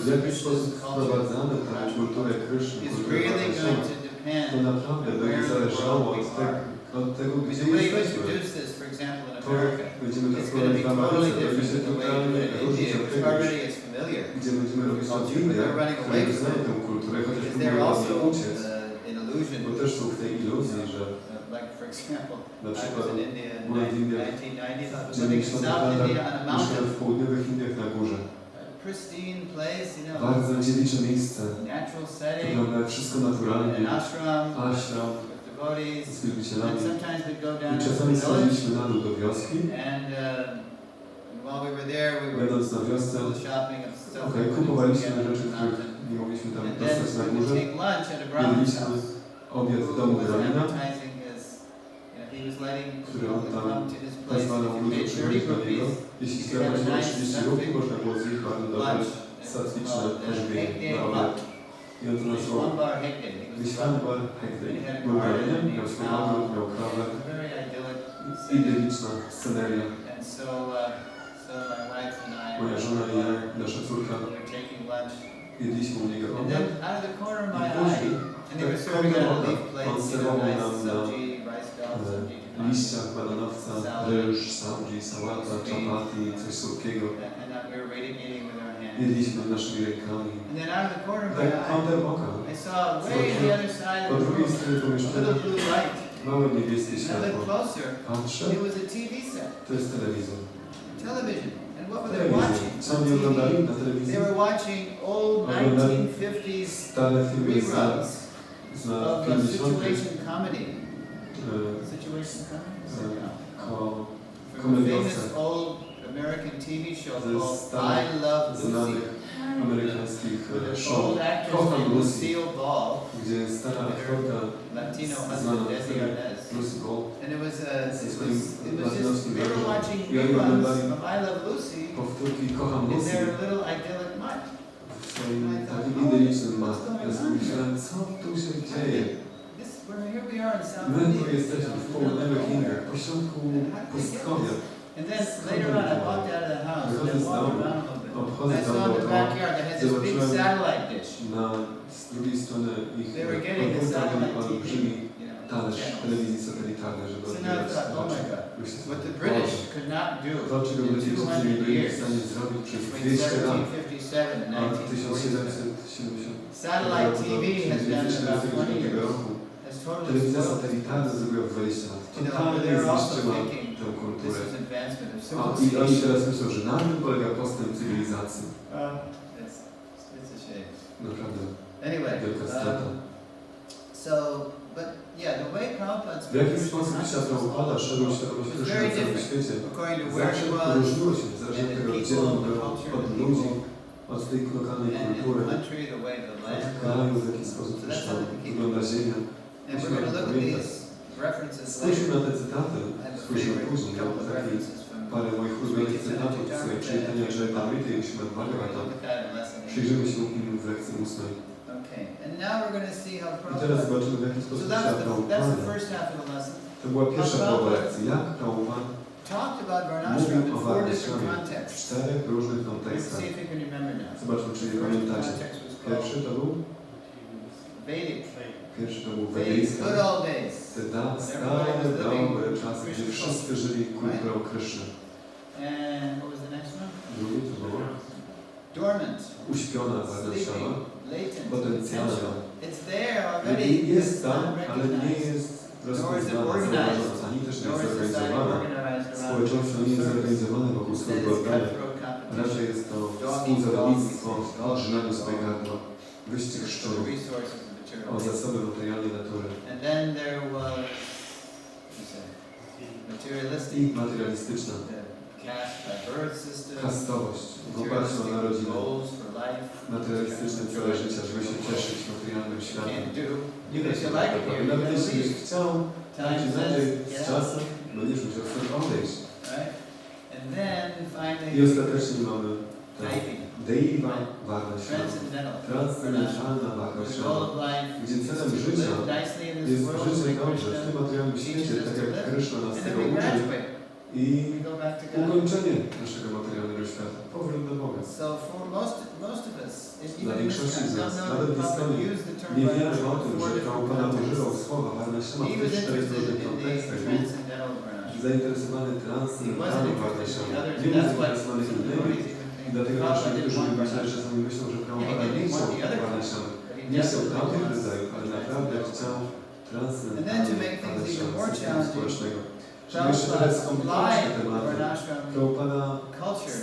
w jaki sposób wprowadzamy tę kulturę Kryszny, kulturę Radhaśama, to naprawdę będzie zależało od tego, gdzie jesteśmy. To będziemy to wprowadzać w Ameryce, to będzie się totalnie różnić od tego, gdzie będziemy robić to w Indiach, które już znają tę kulturę, chociaż próbują od niej uciec. Bo też są w tej iluzji, że na przykład byłem w Indiach w 90 latach, mieszkałem w południowych Indiach na górze. Bardzo dziewicze miejsce, wygląda wszystko naturalnie, ashram, z wielbicielami. I czasami schodziliśmy na dół do wioski. Będąc na wiosce, kupowaliśmy rzeczy, których nie mogliśmy tam dostać na górze. Jedliśmy obiad w domu Brahmina, który on tam pozwalał ludziom przychodzić do niego. Jeśli zapłaciło 30 rubli, można było zjeść bardzo dobre, satwiczne pożywienie na obiad. I on to nazwał Vishwambar Hegde. Był Brahminem, miał swój ogród, miał krawę. Idyliczna sceneria. Moja żona i ja, nasza córka, jedliśmy u niego obiad. I później, on serwował nam na liściach bananowca, ryż, sabji, sałata, chapati, coś słodkiego. Jedliśmy naszymi rękami. Tak kątem oka po drugiej stronie pomieszczenia małe niebieskie światło. Patrzę, to jest telewizor. Co oni oglądali na telewizji? Oglądali stare filmy z lat 50. Komediowce ze starych, znanych amerykańskich show. Kocham Lucy, gdzie stara aktorka znana Lucy Ball ze swoim latynoskim wyrażeniem. I oni oglądali powtórki Kocham Lucy w swoim takim idylicznym matce. Ja sobie myślałem, co tu się dzieje? My tu jesteśmy w południowych Indiach, pośrodku pustkowia. Wychodzę z domu, obchodzę dom dookoła, zobaczyłem z drugiej strony ich komputer olbrzymi talerz telewizji satelitarnej, żeby odbierać rzeczy. Myślę sobie, to czego Brytyjczycy nie byli w stanie zrobić przez 200 lat, od 1779 roku. Telewizja satelitarna zrobiła w 20 lat. Totalnie zniszczyła tę kulturę. I oni teraz myślą, że na tym polega postęp cywilizacji. Naprawdę wielka strata. W jaki sposób Śrila Prabhupada szedł świadomość na całym świecie? Zawsze różniło się, zależnie od tego, gdzie on był, od ludzi, od tej lokalnej kultury, od kraju, w jaki sposób też tam wygląda ziemia. Musimy pamiętać. Spójrzmy na te cytaty, spójrzmy później. Ja mam parę moich ulubionych cytatów z swojej czytania cz.9 i Śrimad Bhagavatam. Przyjrzymy się im w lekcji 8. I teraz zobaczymy, w jaki sposób Śrila Prabhupada. To była pierwsza połowa lekcji. Jak Prabhupada mówił o Varnashramie w 4 różnych kontekstach. Zobaczmy, czy je pamiętacie. Pierwszy to był? Pierwszy to był wedyjski. Te stare, dobre czasy, gdzie wszyscy żyli kulturą Kryszny. Drugi to było? Uśpiona Varnashama, potencjalna. Jest tam, ale nie jest rozpoznana, ani też nie jest zorganizowana. Społeczeństwo nie jest zorganizowane wokół swojego organu. Raczej jest to współzawodnictwo w odżynaniu swojego gardła, wyścig szczurów o zasoby materialnej natury. I materialistyczna kastowość w oparciu o narodziny. Materialistyczne cele życia, żeby się cieszyć materialnym światem. Nie da się tak naprawdę. Nawet jeśli byś chciał, tak czy inaczej z czasem będziesz musiał stąd odejść. I ostatecznie mamy Deiva Varnashama, transcendentalna Varnashama, gdzie celem życia jest życie dobrze w tym materialnym świecie, tak jak Kryszna nas tego uczy, i ukończenie naszego materialnego świata, powrót do Boga. Dla większości z nas, nawet bliskami, nie wiemy o tym, że Prabhupada używał słowa Varnashama w tych 4 różnych kontekstach. Był zainteresowany transcendentalną Varnashama. Nie był zainteresowany innymi. I dlatego nasi niektórzy myśleli, że sami myślą, że Prabhupada nie chciał Varnashama. Nie chciał tamtych rodzajów, ale naprawdę chciał transcendentalnego Varnashama społecznego. Żeby jeszcze trochę skomplikować te tematy, Prabhupada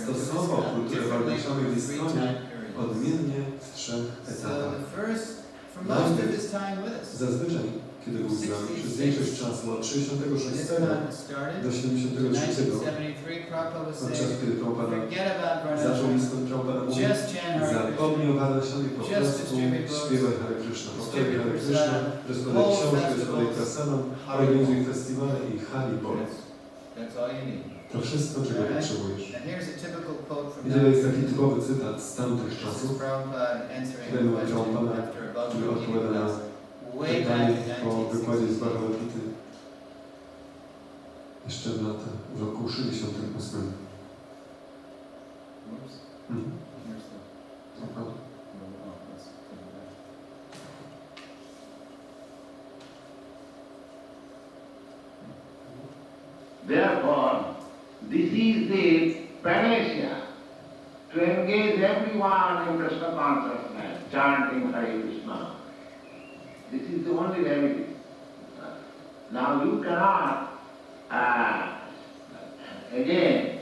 stosował kulturę Varnashamy w Iskonie odmiennie w 3 etapach. Zazwyczaj, kiedy był z nami, przez większość czasu od 66 do 73, podczas kiedy Prabhupada zaczął Iskon, Prabhupada mówił, zapomnij o Varnashami, po prostu śpiewaj Hare Krishna. Powtarzaj Hare Krishna, rozkładaj książki, rozkładaj prasanam, organizuj festiwale i Hari Bol. To wszystko, czego potrzebujesz. I to jest taki typowy cytat z tamtych czasów, któremu Prabhupada, który odpowiada na pytanie po wykładzie z Bhagavad Gity jeszcze w roku 68. Therefore, this is the panacea to engage everyone in Krishna consciousness, chanting Hare Krishna. This is the only remedy. Now you cannot again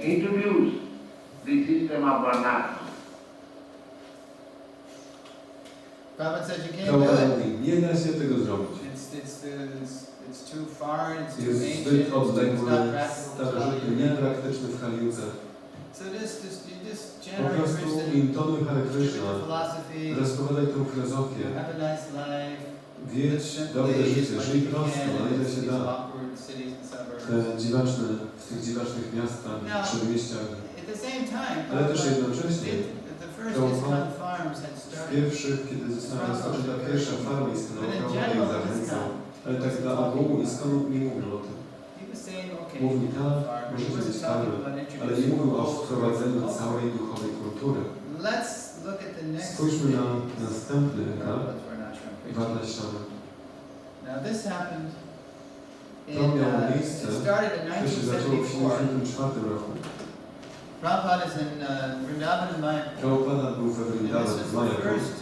introduce the system of Varnashama. Prabhupada said you can't do it. Nie da się tego zrobić. It's too far, it's too Jest ancient, zbyt it's not odległy, practical. starożytny, niepraktyczny w Kaliuce. So you just Po generate prostu Krishna, intonuj Hare Krishna, distribute the philosophy, rozpowiadaj tą filozofię, have a nice life, wiedz dobre życie, żyj prosto, na ile się da. awkward cities and suburbs. W tych dziwacznych miastach, przedmieściach. At the same time, Ale też jednocześnie the first ISKCON farms had w started. pierwszych, kiedy została rozpoczęta pierwsza farma Iskonu, Prabhupada ich zachęcał. Ale tak dla ogółu Iskonu nie mówił o tym. He was saying, okay, Mówił tak, farm, możecie he mieć wasn't farmę, talking about ale nie mówił o introducing wprowadzeniu culture. całej duchowej kultury. Let's look at the next Spójrzmy na następny etap Varnashram. Varnashamy. Now this happened To miało miejsce, it started in to się zaczęło w 1974. 1974 roku. Prabhupada is in Vrindavan in Mayapur. Prabhupada był we And Vrindavan this w was the Mayapur. first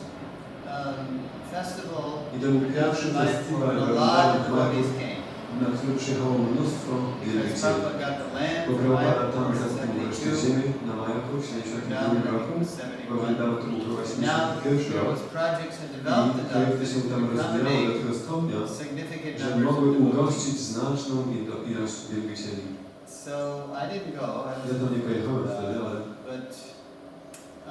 festival I to był pierwszy in Mayapur festiwal when a we lot Vrindavan of w Mayapur, devotees came. na który przyjechało mnóstwo Because wielbicieli. Prabhupada got the land Bo from Prabhupada Mayapur tam in zakupił wreszcie 72. ziemię na Mayapur w 1972 roku, bo Vrindavan to był chyba Now 71 rok. those projects had I developed projekty enough się tam to rozwijały do accommodate tego stopnia, significant że numbers mogły of devotees. ugościć znaczną ilość wielbicieli. So I didn't go. Ja tam nie pojechałem wtedy, ale But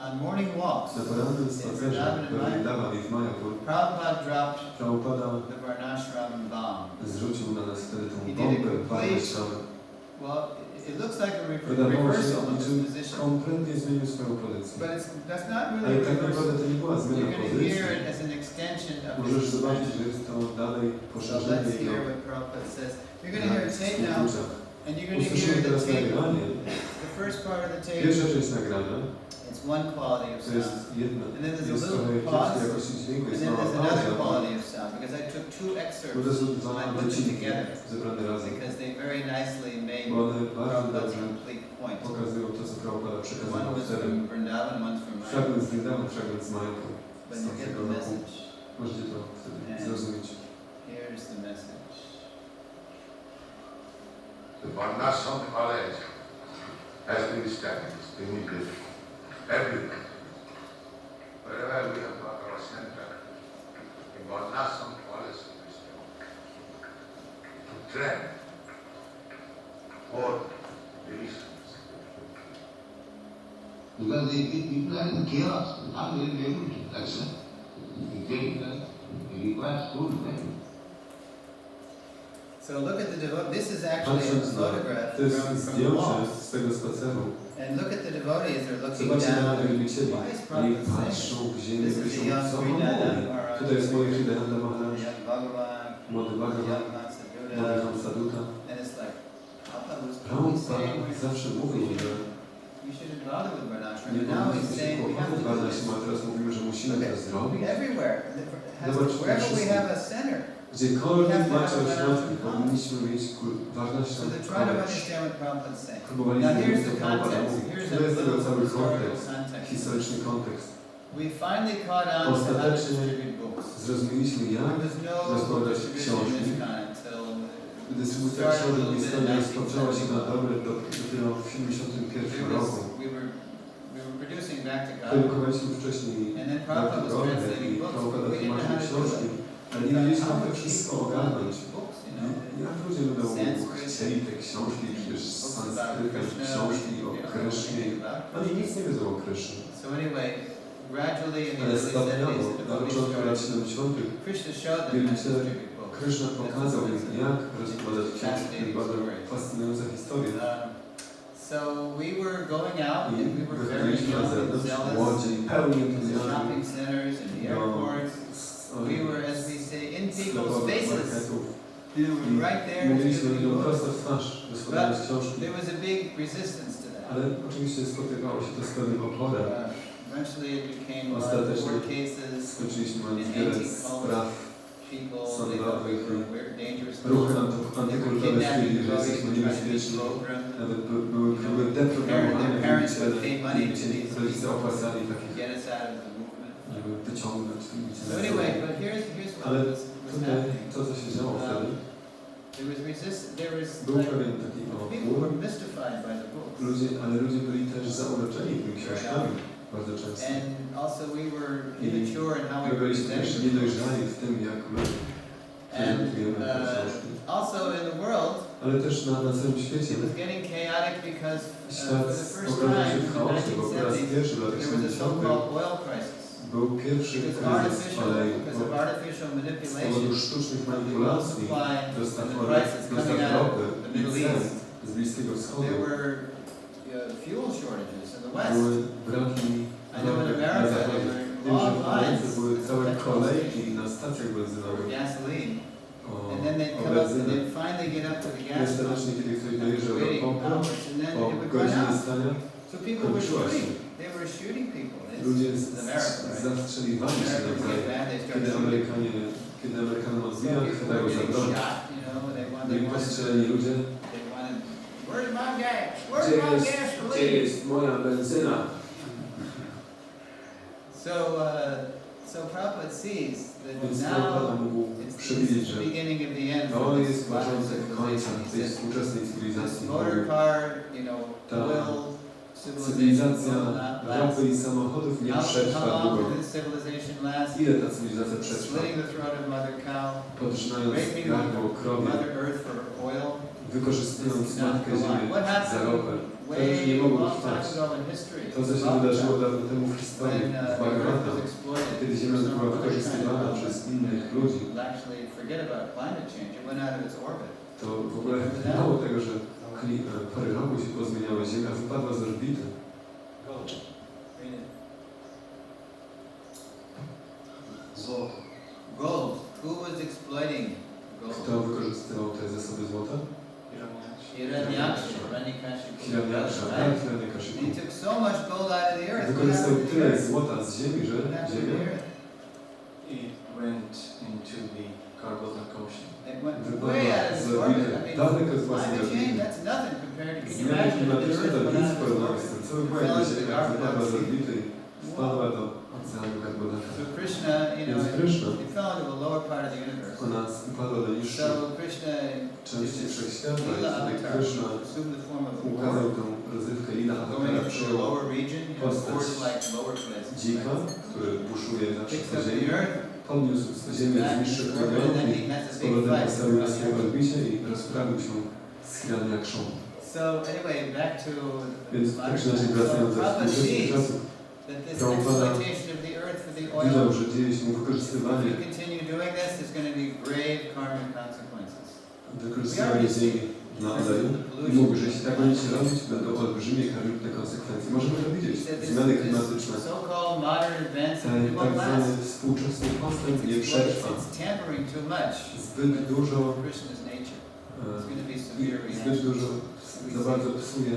on morning walks, na porannym spacerze we Vrindavan i w Mayapur Prabhupada dropped Prabhupada the Varnashram bomb. zwrócił na nas wtedy tą He did bombę it Varnashamy. Well, it looks like a Wydawało się, reversal of his niczym position, kompletnie zmienił swoją pozycję. but that's not Ale really a tak naprawdę reversal. to nie była zmiana You're going to hear pozycji. it as an extension of Możesz his zobaczyć, position. że jest to dalej So poszerzenie let's hear jego what Prabhupada says. You're going to hear a tape now, współczucia. and you're going to Usłyszymy hear the teraz tape. nagrywanie. The first part of the tape, Pierwsza część nagrania it's one quality of to jest sound. jedna, And then there's a jest little trochę pause, kiepskiej jakości dźwięku, And jest then mała there's another pauza, quality of sound, because I took two bo to excerpts są and dwa I put them wycinki together, zebrane razem, because they very nicely made bo one bardzo Prabhupada's dobrze complete point. pokazują to, co Prabhupada One przekazywał was wtedy. from Vrindavan, one's from Mayapur. Fragment z Vrindavan, fragment z Mayapur. But Z you get tamtego the roku. message. Możecie to wtedy Nie. zrozumieć. Here's the message. The Varnashram college has been established immediately. Everywhere. Wherever we have got our center, the Varnashram college is established. To train for divisions. Because the people are in chaos, not will be able to accept. It requires food, right? So look at the this is actually a Patrząc na, photograph to jest from the zdjęcie walls. z tego spaceru. And look at the devotees, they're looking Zobaczcie na down. wielbicieli. Why is Oni Prabhupada patrzą saying w ziemię, This is myślą, the young co on Sridhara, mówi. or Tutaj jest moje Hridayananda Maharaj, young Bhagavan, młody Bhagavan, young młody Hansaduta. Hamsaduta. And it's like, Prabhupada was always saying Prabhupada zawsze mówił, że we shouldn't bother with Varnashram. nie And now he's powinniśmy się saying we have kłopować to do zrobić? Everywhere. Zobaczmy Wherever we wszystko. have a center. Gdziekolwiek macie ośrodki, powinniśmy mieć ważnością So to try to understand what Prabhupada's saying. Now Próbowaliśmy here's to the Prabhupada context. mówi. Here's To jest a tego little cały historical kontekst, context. historyczny kontekst. We finally caught on to how to Ostatecznie distribute books. zrozumieliśmy, jak There was no rozkładać distribution in książki. this kind until Dystrybucja książek w Estonie rozpoczęła się na dobre dopiero w 1971 roku. we were producing back to God. Produkowaliśmy wcześniej And then na Prabhupada was Prabhupada translating i books, Prabhupada but we didn't know tłumaczył how to do książki, it. ale nie wiedzieliśmy, jak to wszystko ogarnąć. Books, you know. Jak ludzie będą chcieli te książki, przecież z sanskrytem, książki o Krysznie. Oni nic nie wiedzą o Krysznie. So anyway, gradually in the Ale early 70s, stopniowo, the na początku lat 70. Krishna showed them how to wielbiciele distribute books. Kryszna pokazał im, jak rozkładać książki. To jest bardzo fascynująca historia. So we were going out I and we were very wychodziliśmy na young and zewnątrz, zealous młodzi, pełni in the entuzjazmu shopping centers and the airports. We were, as we say, in people's sklepowych faces. marketów. You know, we were right there. Mówiliśmy distributing ludziom books. prosto w twarz, rozkładając książki. There was a big resistance to that. Ale oczywiście spotykało się to z pewnym oporem. Eventually it became Ostatecznie court cases, skończyliśmy mając wiele spraw people, they thought we sądowych were dangerous. ruchy They were antykulturowe stwierdzili, że jesteśmy niebezpieczni. Nawet były próby deprogramowania wielbicieli, rodzice opłacali takich, get us out of the movement. żeby wyciągnąć So wielbicieli. anyway, but here's what Ale was tutaj happening. to, co się działo wtedy, There was był like, pewien taki people opór. were mystified by the books. Ale ludzie byli też zauroczeni tymi książkami bardzo często. And also we were immature in how we My byliśmy też presented. niedojrzali w tym, jak my And prezentujemy te książki. also in the world, Ale też na całym świecie it was getting chaotic because świat for the first obrał time się in w the chaosie, bo po raz 1970s, pierwszy w latach there was a 70. so-called oil crisis. był pierwszy kryzys oleju. Because of artificial Z powodu manipulation, sztucznych manipulacji dostaw ropy i cen z Bliskiego Wschodu there were fuel shortages in the West. były braki I know in ropy na America zachodzie. there Wiem, were że long w Ameryce lines były całe for petrol kolejki stations na stacjach for benzynowych gasoline. And o then they'd come up and benzynę. they'd finally get up to the I gas pump, ostatecznie, kiedy ktoś dojeżdżał do waiting pompy, hours, and then po it would run godzinie out. stania, So people were kończyła się. shooting. They were shooting people. Ludzie This is America, right? zastrzeliwali się America would get nawzajem. mad, they Kiedy started shooting. Amerykanom So odbijali, people chwytają were za getting broń. shot, you know, they Byli wanted, postrzeleni ludzie. where's my gas? Where's my gas, Gdzie please? jest moja benzyna? So Prabhupada sees that Więc Prabhupada now mógł it's przewidzieć, the że beginning of the end to for this jest modern początek końca civilization. He tej said, współczesnej this cywilizacji. motor car, you know, Ta oil civilization Cywilizacja will not last. ropy i samochodów nie How przetrwa long długo. will this civilization last? Ile ta cywilizacja przetrwa? Slitting the throat of mother cow, Podrzynając raping gardło krowie, Mother Earth for oil. wykorzystując This cannot Matkę go Ziemię on. What za happened ropę. To już nie way mogło long trwać. time ago in history? To, co się wydarzyło dawno temu w historii, When w the Earth Bhagavata, was exploited, kiedy for Ziemia some była other kind of wykorzystywana element, przez innych ludzi, will actually forget about climate change. It went out of its orbit. to w ogóle mało tego, że pory roku się pozmieniały, Ziemia wypadła z orbity. Złoto. Gold. Who was exploiting gold? Kto wykorzystywał te zasoby złota? Hiranyakshi, Hiranyakashipu. Hiranyasha, Right? tak, And Hiranyakashipu. he took so much gold out of the earth. What Wykorzystał happened to the tyle earth? złota z ziemi, że What happened to Ziemia the earth? It went into the Carbonic Ocean. It went wypadła way out of z its orbit. orbity. I mean, Daleko z własnej climate change, orbity. that's nothing compared to, can you Zmiany imagine if the klimatyczne earth to went nic out w of its porównaniu z orbit? tym, co by było, Fell jakby into Ziemia the wypadła z Arctic orbity i wpadła do oceanu Karbonaka. So Krishna, you know, Więc Krishna, he fell into a lower part of the universe. ona upadła do niższej So Krishna, części wszechświata i Śrila wtedy Avatar, Krishna assumed the form of a ukazał warrior, tą rozrywkę Lila going Avatara, into a przyjął lower region, you know, postać force like lower places. dzika, który buszuje zawsze Picks po up the ziemi, earth, podniósł ziemię z niższych regionów i z powrotem postawił na swoje orbicie i rozprawił się z Hiranyakshą. so anyway, back to Więc tak czy inaczej wracając do Prabhupada współczesnych sees czasów, that this Prabhupada exploitation of the earth for the widział, oil, że dzieje się if wykorzystywanie, we continue doing this, there's going to be grave karmic consequences. wykorzystywanie ziemi na oleju i mówi, że jeśli tak będziecie robić, będą olbrzymie karmiczne konsekwencje. Możemy to widzieć. Zmiany klimatyczne. So-called modern advances, Ten it tak won't zwany last. współczesny postęp nie przetrwa. It's tampering too much Zbyt dużo, Krishna's nature. It's going to be severe zbyt reaction. dużo, za bardzo psuje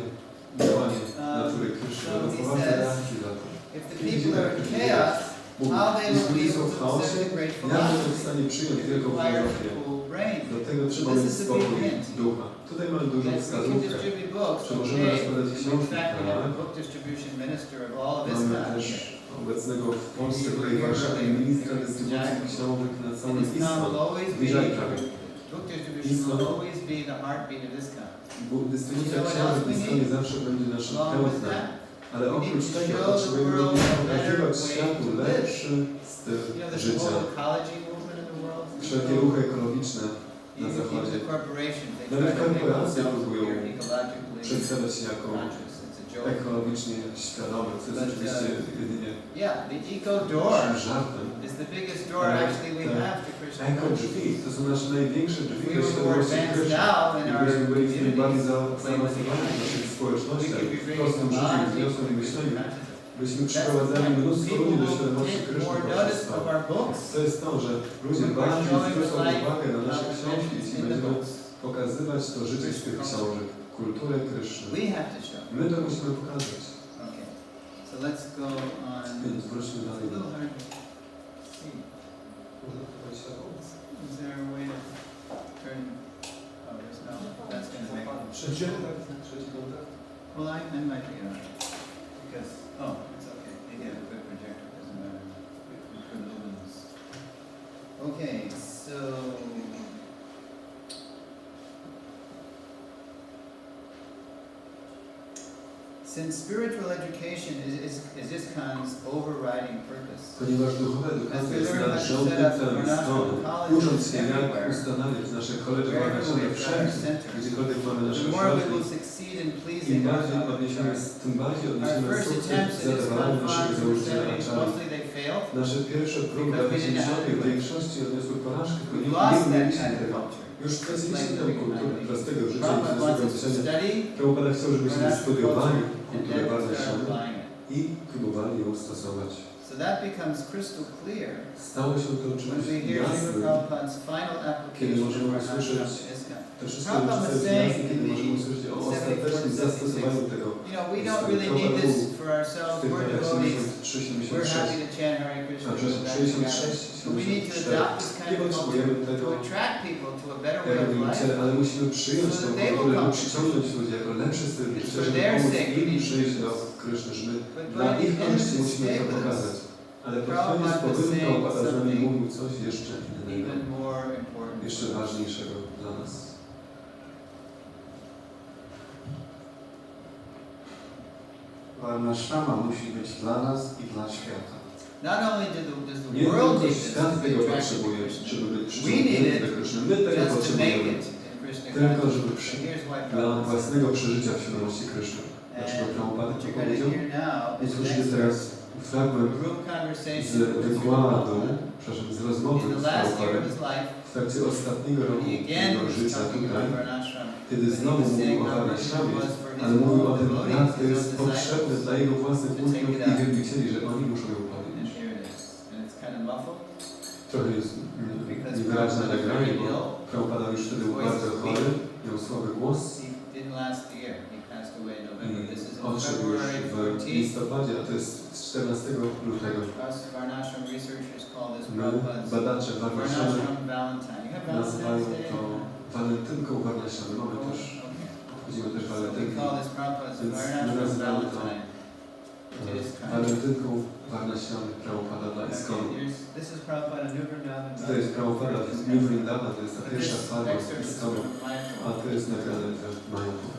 działanie natury Kryszny. so No he poważne says, reakcje za to. If the people are in chaos, Mówi, how they jeśli will be ludzie są able w to chaosie, accept a great jak będą w philosophy. stanie przyjąć It wielką requires filozofię? cool brain. Do tego So trzeba this mieć is a big spokój hint. ducha. Tutaj mamy dużą That we can wskazówkę. distribute books, Czy możemy okay. rozkładać In książki, fact, we have a tak? book distribution minister of all of this Mamy kind. też obecnego w Polsce, tutaj w Warszawie, ministra dystrybucji książek na And całym this now islam. will always be, Bliżej prawie. book distribution will always be the heartbeat of this kind. Bo dystrybucja książek w istocie zawsze będzie naszym Along with tętnem. that, Ale oprócz tego potrzebujemy pokazywać światu lepszy styl you know, this życia. whole ecology movement in the world. Wszelkie ruchy ekologiczne na Even zachodzie. the corporations, they Nawet try to make korporacje themselves próbują appear ecologically przedstawiać się jako conscious. It's a joke. ekologicznie świadome, co jest oczywiście jedynie Yeah, the eco door żartem. is the biggest door actually we have to Krishna Eko consciousness. drzwi, to są nasze największe drzwi We do were more świadomości advanced Kryszny. now in our Gdybyśmy byli w tym bardziej communities. zaawansowani w naszych We społecznościach, could be w bringing prostym a życiu, lot w of wniosłym people to myśleniu, Krishna consciousness. byśmy That's przyprowadzali the mnóstwo people ludzi do will świadomości take Kryszny more poprzez notice to. of our books. To jest to, że ludzie When we're bardziej showing zwrócą the life uwagę na nasze of książki, the jeśli in the będziemy books. pokazywać to życie z tych książek, kulturę Kryszny. We have to show. My to musimy pokazać. Okay. So let's go on. Więc wróćmy It's a dalej. little hard to see. Is there a way to turn? Oh, there's no. That's going to make it. Trzeci kontakt. Well, I might be alright. Because, oh, it's okay. Maybe I have a good projector. Doesn't matter. We could lumens. Okay, so. Since spiritual education is ISKCON's overriding purpose, Ponieważ duchowa edukacja jest nadrzędnym celem strony, ucząc się jak ustanawiać nasze koledzy wartościowe wszędzie, gdziekolwiek mamy nasze the more we ośrodki, will succeed in im pleasing our bardziej odniesiemy, Lord. tym bardziej Our odniesiemy first sukces attempts w at zadawaniu ISKCON naszego farms założyciela-acarya. mostly they failed. Nasze pierwsze próby w 80 w większości odniosły porażkę, We ponieważ lost nie that mieliśmy kind of tego. culture. Już straciliśmy tę kulturę prostego życia i Prabhupada wants prostego us to myślenia. study, Prabhupada chciał, żebyśmy learn our studiowali culture, and kulturę then bardzo start silnie applying it. i próbowali ją stosować. So that becomes crystal clear Stało się to when czymś we hear Śrila jasnym, Prabhupada's final kiedy application możemy of our usłyszeć ashram to ISKCON. te wszystkie Prabhupada was rzeczy, saying jasne, kiedy in możemy the usłyszeć o 74, ostatecznym 76, zastosowaniu tego. You know, we don't really need this for ourselves. W tych We're latach devotees. 73, We're 76, happy to chant Hare Krishna. a go przecież back to God. 66, But we need to 74. adopt this Nie kind of potrzebujemy culture tego to attract people to a better way jako of life. wielbiciele, ale musimy przyjąć tę kulturę, by przyciągnąć ludzi jako lepszy styl życia, żeby pomóc im przyjść do Kryszny, żeby dla ich korzyści musimy to pokazać. Ale pod koniec powrotu Prabhupada z nami mówił coś jeszcze innego, Even more important. jeszcze ważniejszego dla nas. Varnashrama musi być dla nas i dla świata. Not only does the Nie world tylko need this świat to be tego attracted to potrzebuje, Krishna, żeby być we need przyciągnięty it do Kryszny. My tego just to make potrzebujemy. it in Krishna Tylko, consciousness. żeby So here's why dla Prabhupada własnego says, przeżycia w świadomości Kryszny. Dlaczego and Prabhupada what to you're going to powiedział? hear now is the Usłyszycie next teraz verse. fragment A room z conversation with Śrila wykładu, Prabhupada. przepraszam, z rozmowy In the z last year of Prabhupadą his life, w trakcie ostatniego roku he again jego was życia talking tutaj, about Varnashram. kiedy But he znowu was mówił saying o how important Varnashramie, it was for his ale mówił o own tym, jak devotees, to his jest own potrzebne disciples. dla jego własnych to uczniów take it i out. wielbicieli, że oni muszą ją And podnieść. here it is. And it's kind of muffled. Trochę jest niewyraźne nagranie, bo Prabhupada już wtedy był bardzo chory, miał słaby głos He didn't last the year. He passed away in November. This is i in odszedł już February w 14th. listopadzie, a to jest 14 lutego. Us Varnashram researchers call this My, Prabhupada's badacze Varnashamy, Varnashram Valentine. You have nazywają Valentine's Day? to walentynką Varnashamy. Mamy też, Okay. obchodzimy też So we walentynki. call this Prabhupada's Więc my Varnashram nazywamy to Valentine. It is kind. walentynką Varnashamy Prabhupada dla Iskonu. This is Prabhupada New Vrindavan. To jest Prabhupada z New Vrindana, to jest ta But pierwsza this farma excerpt is Iskonu, from my a to jest nagrane w Majaku.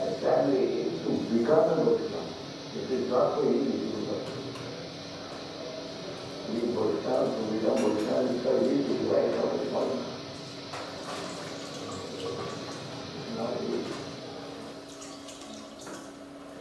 Exactly to become a Bodhisattva. It is not so easy to do that. Being Bodhisattva, to become Bodhisattva is so easy to write out the point. It's not easy.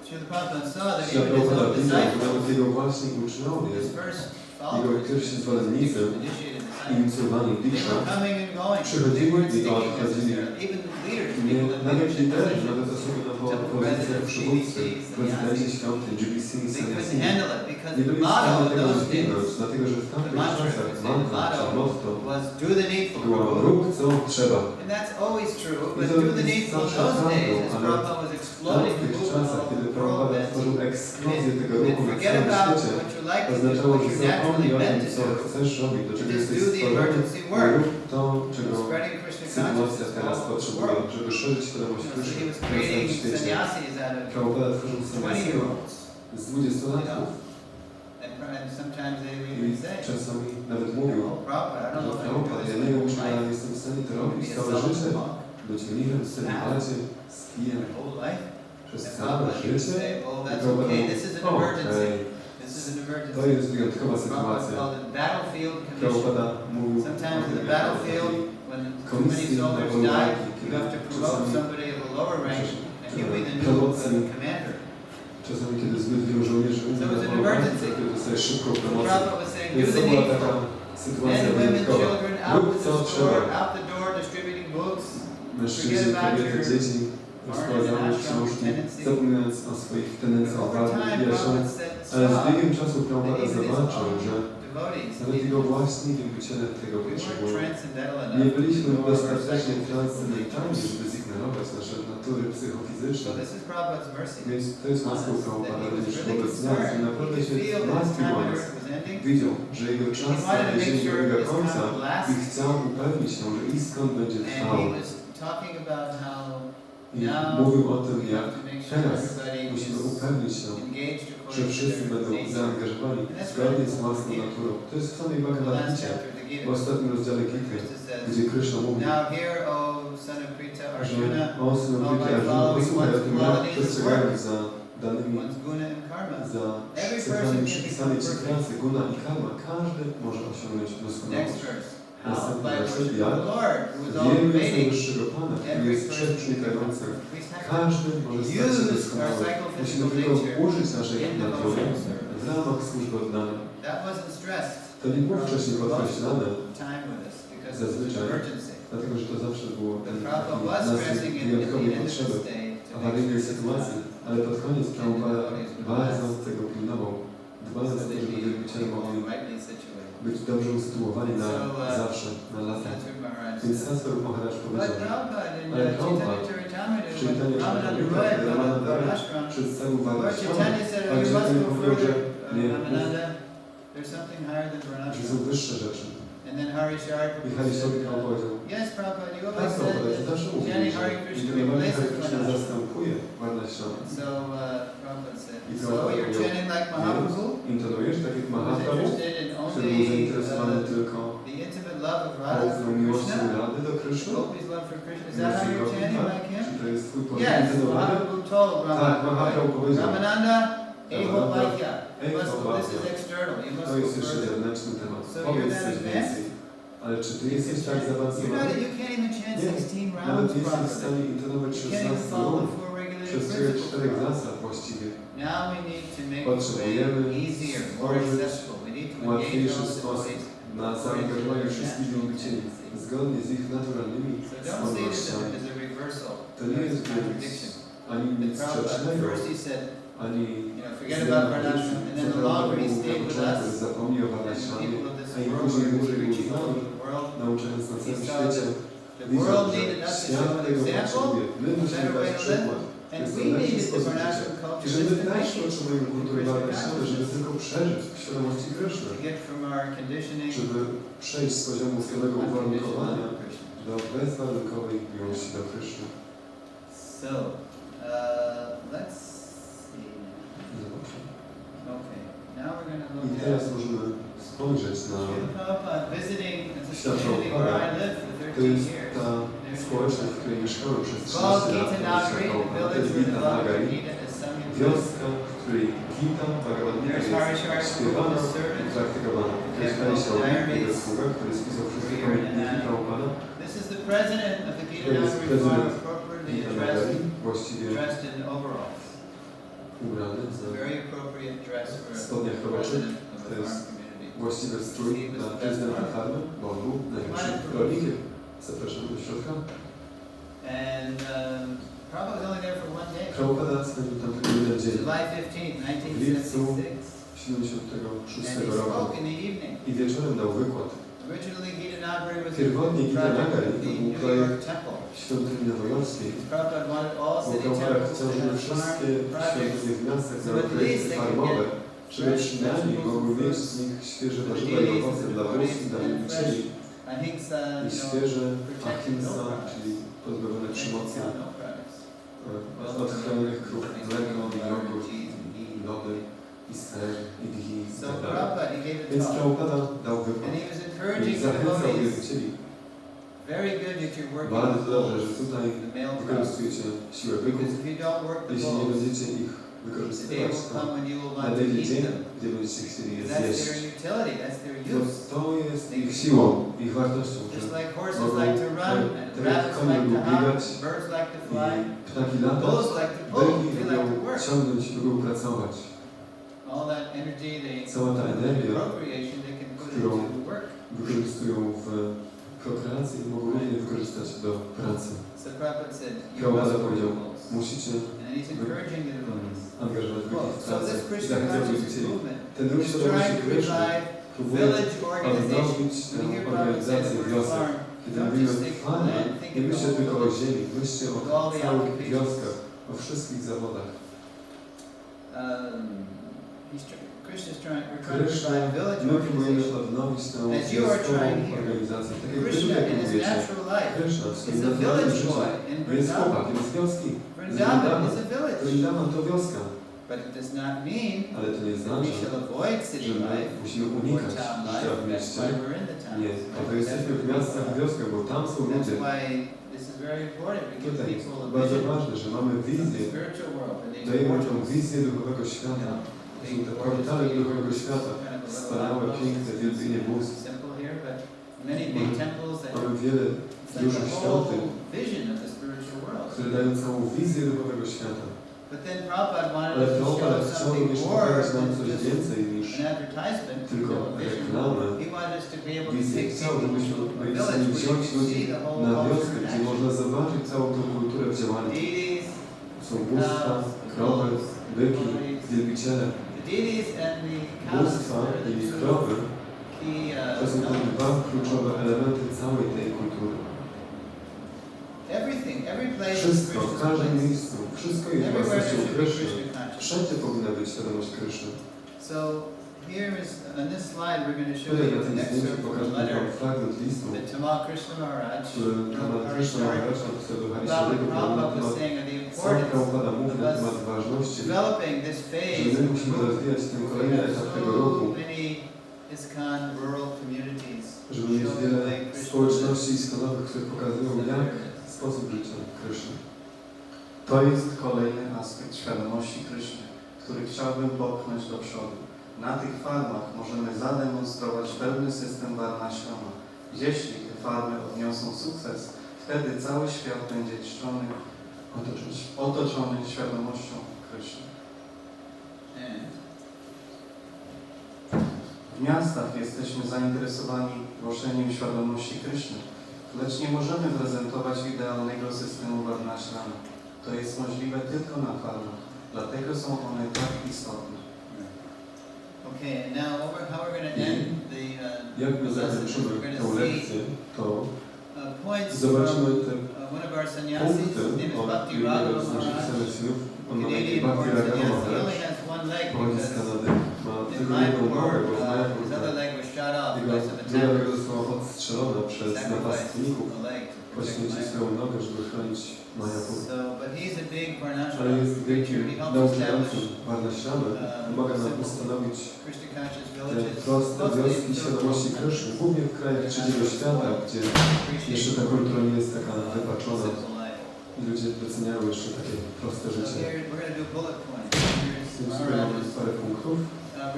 Śrila Prabhupada saw that Śrila even his Prabhupada own widział, że disciples, nawet jego własni uczniowie, his first jego followers, pierwsi zwolennicy, initiated disciples, inicjowani they Diksha, were coming and going. They przychodzili weren't i sticking odchodzili. necessarily. Even leaders, Nie, people that nawet leadership liderzy, positions, nawet osoby na po pozycjach przywódcy w prezydencie świątyń, GBC i They couldn't Sanyasi handle it because nie the byli w motto stanie of tego those dźwignąć, days, dlatego że w the tamtych mantra, czasach the mantra czy motto motto was do the needful, było Prabhu. rób co trzeba. And that's always true, I but to do the jest needful in zawsze those days, prawdą, as ale Prabhupada was w exploding the tamtych movement czasach, all kiedy over the world, Prabhupada that tworzył eksplozję tego you ruchu na forget całym about świecie, what you like to do, oznaczało, what że you zapomnij naturally o tym, meant co to do. chcesz robić, do czego Just jesteś do the stworzony emergency i work. rób to, czego Spreading Krishna sytuacja consciousness teraz all over the potrzebuje, world. żeby szerzyć świadomość So Kryszny he was na całym creating świecie. sannyasis out of Prabhupada tworzył sanyasów 20-year-olds. z 20-latków And sometimes they would i even say, czasami nawet mówił, oh, Prabhupada, I don't że know if I can do Prabhupada, this ja for nie wiem, my czy ja life. jestem w stanie to Be robić a całe self życie, monk być mnichem w celibacie, z kijem, my whole life. przez And całe Prabhupada would życie. say, oh, I that's Prabhupada okay, mówi, this is an o, emergency. hej, This is an emergency. to jest wyjątkowa Prabhupada sytuacja. called it battlefield condition. Prabhupada mówił o Sometimes in tym the jako o battlefield, takiej when too many komisji na soldiers polu die, walki, you kiedy have to promote czasami somebody of a lower rank, and he'll be the new promocji, commander. czasami kiedy zbyt wielu żołnierzy umie So na it's an polu walki, emergency. to dostaje szybką So promocję. Prabhupada was saying, do Więc to the była taka needful. sytuacja Men, women, wyjątkowa. children, out Rób with co the trzeba. sword, out the door, distributing books. Mężczyźni, kobiety, dzieci rozprowadzały książki, zapominając o swoich tendencjach Over walki time, i jaśniąc. Prabhupada said, Ale z stop. biegiem czasu Prabhupada That even his zobaczył, own że devotees nawet jego własni wielbiciele tego we weren't potrzebują. transcendental Nie enough to byliśmy ignore our dostatecznie psychophysical transcendentalni, natures. żeby zignorować nasze natury So psychofizyczne. this is Prabhupada's mercy. Więc to jest łaską That Prabhupada he was również really wobec nas i concerned. naprawdę He się could feel that his martwił time o on nas. earth was ending. Widział, że jego czas He wanted na to make ziemi sure dobiega this końca time would last. i chciał upewnić się, że iskąd będzie And trwał. he was talking about how I now mówił o tym, we jak have to make sure teraz everybody musimy is upewnić się, engaged że according to wszyscy their będą nature. zaangażowani zgodnie z własną naturą. To jest w samej The last Bhagavad-gicie, chapter of the Gita. w ostatnim rozdziale Gity, Krishna says, gdzie Krishna mówi, now hear, O son of Prita, że Arjuna, o synu Prita Arjuna, posłuchaj o tym, jak przestrzegając za danymi, one's guna and karma. za Every person cechami can przypisanej become ci perfect. pracy, guna i karma, każdy może osiągnąć Next doskonałość. verse. How? Następny By werset, worship of jak? the Lord, who is all Wielbiąc pervading. najwyższego Pana, który Every jest person can become wszechprzenikający. perfect. Please have Każdy może stać się use our doskonały. Musimy psychophysical tylko nature użyć naszej in natury devotional service. w ramach służby oddania. That wasn't stressed. To nie było wcześniej podkreślane, Time with us because it's Zazwyczaj. an emergency. dlatego że to zawsze było But ten Prabhupada was nasz stressing it at the wyjątkowej end of potrzeby, this day to make awaryjnej sure sytuacji, that ale pod koniec Prabhupada bardzo tego pilnował, dbając o to, żeby wielbiciele mogli rightly situated. być dobrze usytuowani na zawsze, na lata. That's what Maharaj Więc said. Sanskrit Maharaj But powiedział, Prabhupada in Ale Chaitanya Prabhupada Charitamrita, w when czytaniu Ramananda Charitamrita, kiedy read Ramananda Varnashram, przedstawił Lord Varnashram, Chaitanya said, ale you must Chaitanya go powiedział, że further, nie, Ramananda. There's something higher than że są Varnashram. wyższe rzeczy. And then Harishar I Harishowi powiedział, yes, Prabhupada, you tak always said Prabhupada, że zawsze that mówił, chanting że Hare Krishna intonowanie Hare replaces Krishna Varnashram. zastępuje Varnashram. So Prabhupada said, I so Prabhupada you're powiedział, chanting like Mahaprabhu? intonujesz tak jak Who was Mahaprabhu, interested in który był only zainteresowany tylko the intimate love of Radha poufną for miłością Krishna? Rady do Kryszny? Gopis' love for Krishna. Is that how you're chanting like him? Czy to jest twój Yes, pointonowany? Mahaprabhu told Tak, Mahaprabhu Ramananda, powiedział, Ramananda, Eho Ramananda, Vaikya. Eho This Vaikya. is external. You must to go jest jeszcze further. zewnętrzny temat. So you're Powiedz that coś advanced? więcej. Ale czy ty jesteś tak You zaawansowany? can't even chant Nie, 16 nawet rounds nie jesteś w properly. stanie intonować You can't even 16 follow rund, the four regulated przestrzegać principles. 4 zasad właściwie. Now we need to make the way Potrzebujemy easier, more stworzyć accessible. We need to engage łatwiejszy all the sposób devotees na zaangażowanie wszystkich wielbicieli zgodnie z ich naturalnymi So don't see this skłonnościami. as a reversal, To nie as jest a contradiction. ani But nic Prabhupada, sprzecznego, first he said, ani forget about Varnashram, and then the longer he stayed with us, zapomnij o and the Varnashramie, people of this a im world później were dłużej był reaching z all nami, over the world, nauczając na he całym saw świecie, that the widzą, world że needed us to show świat an tego example, potrzebuje. My a musimy better way dać to live, przykład. and Jest we to lepszy needed the sposób życia. Varnashram I culture że my just to też make it potrzebujemy kultury Krishna Varnashamy, żeby consciousness, tylko przeżyć w świadomości Kryszny, to get from our conditioning żeby przejść z poziomu to swojego unconditional uwarunkowania love of Krishna. do bezwarunkowej miłości do Kryszny. So, let's see. Zobaczmy. Okay, now we're going to I look teraz at możemy spojrzeć na Śrila Prabhupada visiting the Śrila community where I Prabhupada. lived for To 13 jest years. ta społeczność, w której mieszkałem przez Called 13 lat. Gita To Nagari, the jest village where the Gita Bhagavad Nagari, Gita is sung in wioska, w której Gita Bhagavad Gita There's Harishar, jest śpiewana the servant. i praktykowana. To jest Harishar, jego sługa, który spisał wszystkie pamiętniki Prabhupada. This is the president of the Gita To jest Nagari prezydent farm, appropriately Gita Nagari, właściwie dressed in overalls. ubrany It's a w very appropriate dress for spodniach a roboczych. president of To a jest farm community. właściwy strój dla prezydenta farmy, bo on był najlepszym rolnikiem. Zapraszam do środka. And Prabhupada was only there for one day. Prabhupada spędził tam tylko jeden dzień. July 15th, W lipcu 1976. 76 And he roku spoke in the evening. i wieczorem dał wykład. Originally, Gitanagari was Pierwotnie a project Gitanagari of the to był New projekt York Temple. świątyni nowojorskiej. Prabhupada wanted all Bo city Prabhupada temples chciał, to żeby have wszystkie farm projects. świątynie w miastach So miały at least projekty they could farmowe, get żeby fresh przynajmniej vegetables mogły and mieć fruits z nich świeże for the warzywa i deities owoce and dla devotees bóstw, dla and wielbicieli ahimsa, i świeże protected milk ahimsa, products. czyli pozbawione przemocy Milk products. od chronionych krów, mleko, jogurt, lody i ser, i ghee i So tak dalej. Prabhupada, he gave a Więc talk. Prabhupada dał wykład And he was i encouraging the zachęcał devotees, wielbicieli. very good that you're working Bardzo on dobrze, że bulls, tutaj the male crowd. wykorzystujecie siłę byków. Because if you don't work the Jeśli nie bulls, będziecie ich the day wykorzystywać, will to come when you will want to nadejdzie eat dzień, them. gdzie będziecie chcieli je That's zjeść. their utility, that's their Bo use. to jest ich siłą, ich wartością, Just że like horses mogą, like to run, and tak jak rabbits konie like lubią to biegać hunt, birds like to i fly, ptaki latać, bulls like to pull, byki they like to lubią work. ciągnąć, lubią pracować. All that energy they Cała ta energia, procreation they can put którą into work. wykorzystują w prokreacji i mogą równie wykorzystać do pracy. So Prabhupada said, you Prabhupada must work powiedział, the bulls. musicie And he's encouraging the devotees. angażować byki w So pracę this i Krishna zachęcać consciousness wielbicieli. movement Ten ruch is świadomości trying to Kryszny revive próbuje village organization. odnowić tę When you hear Prabhupada say the organizację word wiosek. farm, Kiedy don't mówimy just think of farmy, land, think nie of the myślcie whole tylko o village. ziemi, myślcie o All the całych occupations. wioskach, o wszystkich zawodach. Krishna's trying, we're trying to Kryszna, revive village my próbujemy organization. odnowić tę As you are wioskową trying here. organizację. Tak jak wy Krishna tutaj in his próbujecie. natural life Kryszna w swoim is a naturalnym village życiu boy in jest Vrindavan. chłopakiem z wioski. Vrindavan is a village. Vrindavan to wioska. But it does not mean Ale to nie that we znaczy, shall avoid city że my life musimy or unikać town życia life. w That's mieście. why we're in the town. Nie, po to jesteśmy w miastach, w wioskach, bo tam są That's ludzie. why this is very important. We give Tutaj jest people a bardzo vision ważne, że mamy of the wizję, spiritual world and these dajemy tą portals. wizję duchowego świata. To są te portale duchowego świata, wspaniałe, piękne, wielbienie bóstw. Simple here, but many big temples that Mamy wiele it's like dużych a świątyń, whole vision of the spiritual world. które dają całą wizję duchowego świata. But then Prabhupada wanted Ale us to Prabhupada show chciał something również more pokazać nam than coś just więcej niż an advertisement, tylko a vision. reklamę. He wanted us to be able to Wizję. take Chciał, people żebyśmy to a byli w village stanie where you wziąć can ludzi see the whole na culture wioskę, in gdzie action. można zobaczyć całą tą kulturę w działaniu. Deities, Są bóstwa, krowy, byki, wielbiciele. the deities and the cows Bóstwa are the i two krowy key to są te dwa kluczowe elementy całej tej kultury. everything, every place is Wszystko, w Krishna's każdym place. miejscu, wszystko jest Everywhere there własnością should be Kryszny. Krishna consciousness. Wszędzie powinna być świadomość Kryszny. So here is, on this slide, we're going to show Tutaj you na tym an zdjęciu excerpt from a pokażę letter Wam fragment listu, that Tamal Krishna Maharaj który Tamal Krishna Maharaj napisał do Hari about what Świętego Prabhupada na Prabhupada was temat, saying of the sam importance Prabhupada mówi of na us temat ważności, developing this że phase my of musimy movement. rozwijać ten We kolejny have etap tego so ruchu, many ISKCON rural communities żeby mieć showing wiele the way Krishna społeczności lives. iskonowych, które pokazują, So jak there it is. sposób życia Kryszny. To jest kolejny aspekt świadomości Kryszny, który chciałbym popchnąć do przodu. Na tych farmach możemy zademonstrować pełny system Varnashrama. Jeśli te farmy odniosą sukces, wtedy cały świat będzie czczony, otoczony świadomością Kryszny. And W miastach jesteśmy zainteresowani głoszeniem świadomości Kryszny, lecz nie możemy prezentować idealnego systemu Varnashrama. To jest możliwe tylko na farmach, dlatego są one tak istotne. okay, and now how we're going to end the Jak my lesson is zakończymy we're going tę to see lekcję, to points zobaczymy from te one of our sannyasis. His punkty name is od Bhakti jednego Raghava z naszych Maharaj. sensyów. On ma Canadian takie born Bhakti Raghava sannyasi. He Maharaj. only has one leg Pochodzi z because Kanady. Ma in tylko my jedną nogę, bo w his other Mayapur leg was shot off jego because of druga noga attack. została odstrzelona przez Sacrifice napastników. the leg to protect Poświęcił Mayapur. swoją nogę, żeby chronić Mayapur. So, but he's a big Ale Varnashrama jest wielkim preacher. He helped nauczycielem establish Varnashramy. Pomaga nam ustanowić Krishna conscious te villages. proste Mostly wioski in świadomości Kryszny, głównie w krajach trzeciego świata, gdzie jeszcze ta kultura nie jest taka wypaczona simple life. i ludzie doceniają jeszcze takie proste So życie. here we're going to do bullet points. Więc Here's tutaj mamy Maharaj's parę punktów.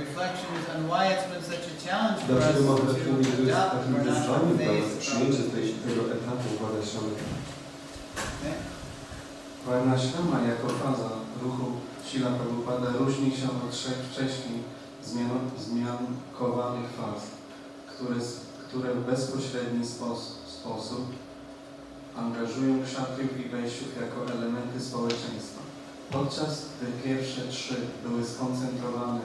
reflections on why it's been such a challenge for us Dlaczego Maharaj mówi, że to jest adopt takim Varnashrama wyzwaniem dla nas phase przyjęcie of tego etapu Varnashramy. Okay? Varnashrama jako faza ruchu Śrila Prabhupada różni się od trzech wcześniej zmiankowanych faz, które w bezpośredni sposób angażują kszatriów i wejściów jako elementy społeczeństwa. Podczas gdy pierwsze 3 były skoncentrowane